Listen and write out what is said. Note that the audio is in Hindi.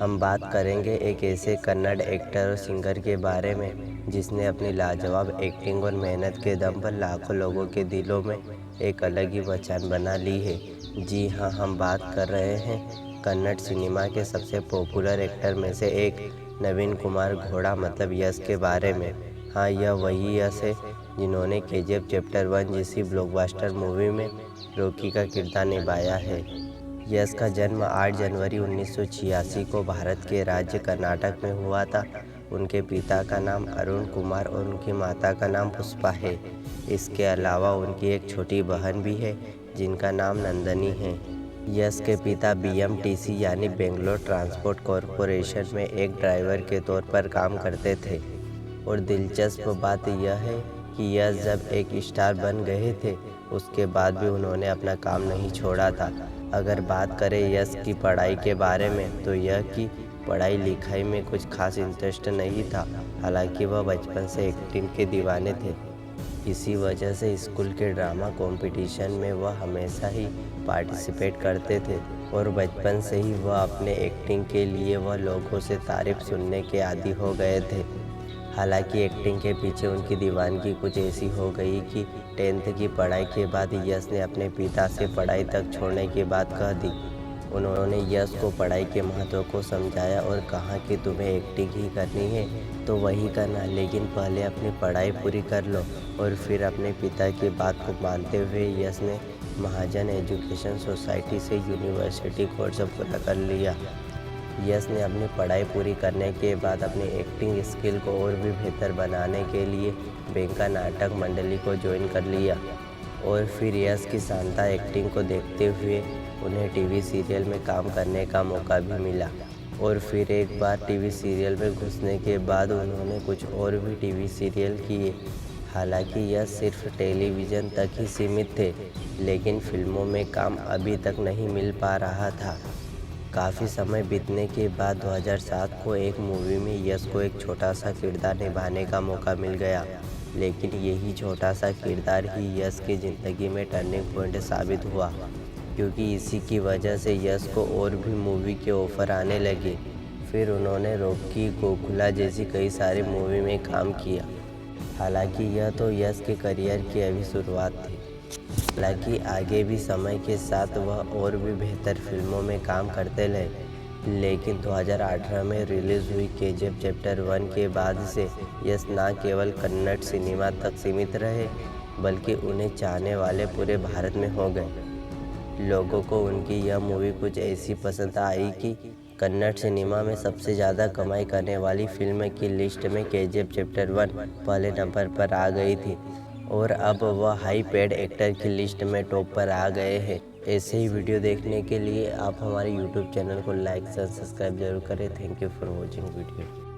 हम बात करेंगे एक ऐसे कन्नड़ एक्टर और सिंगर के बारे में जिसने अपनी लाजवाब एक्टिंग और मेहनत के दम पर लाखों लोगों के दिलों में एक अलग ही पहचान बना ली है। जी हाँ, हम बात कर रहे हैं कन्नड़ सिनेमा के सबसे पॉपुलर एक्टर में से एक नवीन कुमार घोड़ा मतलब यश के बारे में। हाँ, यह वही यश है जिन्होंने केजीएफ चैप्टर 1 जैसी ब्लॉकबस्टर मूवी में रॉकी का किरदार निभाया है। यश का जन्म 8 जनवरी 1986 को भारत के राज्य कर्नाटक में हुआ था। उनके पिता का नाम अरुण कुमार और उनकी माता का नाम पुष्पा है। इसके अलावा उनकी एक छोटी बहन भी है जिनका नाम नंदनी है। यश के पिता बीएमटीसी यानी बेंगलोर ट्रांसपोर्ट कॉरपोरेशन में एक ड्राइवर के तौर पर काम करते थे। और दिलचस्प बात यह है कि यश जब एक स्टार बन गए थे उसके बाद भी उन्होंने अपना काम नहीं छोड़ा था। अगर बात करें यश की पढ़ाई के बारे में तो यह कि पढ़ाई लिखाई में कुछ खास इंटरेस्ट नहीं था। हालांकि वह बचपन से एक्टिंग के दीवाने थे। इसी वजह से स्कूल के ड्रामा कंपटीशन में वह हमेशा ही पार्टिसिपेट करते थे और बचपन से ही वह अपने एक्टिंग के लिए वह लोगों से तारीफ सुनने के आदी हो गए थे। हालांकि एक्टिंग के पीछे उनकी दीवानगी कुछ ऐसी हो गई कि 10th की पढ़ाई के बाद यश ने अपने पिता से पढ़ाई तक छोड़ने की बात कह दी। उन्होंने यश को पढ़ाई के महत्व को समझाया और कहा कि तुम्हें एक्टिंग ही करनी है तो वही करना, लेकिन पहले अपनी पढ़ाई पूरी कर लो। और फिर अपने पिता की बात को मानते हुए यश ने महाजन एजुकेशन सोसाइटी से यूनिवर्सिटी कोर्स पूरा कर लिया। यश ने अपनी पढ़ाई पूरी करने के बाद अपनी एक्टिंग स्किल को और भी बेहतर बनाने के लिए बैंका नाटक मंडली को ज्वाइन कर लिया। और फिर यश की शानदार एक्टिंग को देखते हुए उन्हें टीवी सीरियल में काम करने का मौका भी मिला। और फिर एक बार टीवी सीरियल में घुसने के बाद उन्होंने कुछ और भी टीवी सीरियल किए। हालांकि यह सिर्फ टेलीविज़न तक ही सीमित थे, लेकिन फिल्मों में काम अभी तक नहीं मिल पा रहा था। काफ़ी समय बीतने के बाद 2007 को एक मूवी में यश को एक छोटा सा किरदार निभाने का मौका मिल गया, लेकिन यही छोटा सा किरदार ही यश की ज़िंदगी में टर्निंग पॉइंट साबित हुआ, क्योंकि इसी की वजह से यश को और भी मूवी के ऑफ़र आने लगे। फिर उन्होंने रॉकी, गोकुला जैसी कई सारी मूवी में काम किया। हालांकि यह तो यश के करियर की अभी शुरुआत थी। हालांकि आगे भी समय के साथ वह और भी बेहतर फिल्मों में काम करते रहे, लेकिन 2018 में रिलीज़ हुई केजीएफ चैप्टर 1 के बाद से यश न केवल कन्नड़ सिनेमा तक सीमित रहे बल्कि उन्हें चाहने वाले पूरे भारत में हो गए। लोगों को उनकी यह मूवी कुछ ऐसी पसंद आई कि कन्नड़ सिनेमा में सबसे ज़्यादा कमाई करने वाली फिल्म की लिस्ट में केजीएफ चैप्टर 1 पहले नंबर पर आ गई थी और अब वह हाई पेड एक्टर की लिस्ट में टॉप पर आ गए हैं। ऐसे ही वीडियो देखने के लिए आप हमारे यूट्यूब चैनल को लाइक और सब्सक्राइब जरूर करें। Thank you for watching video.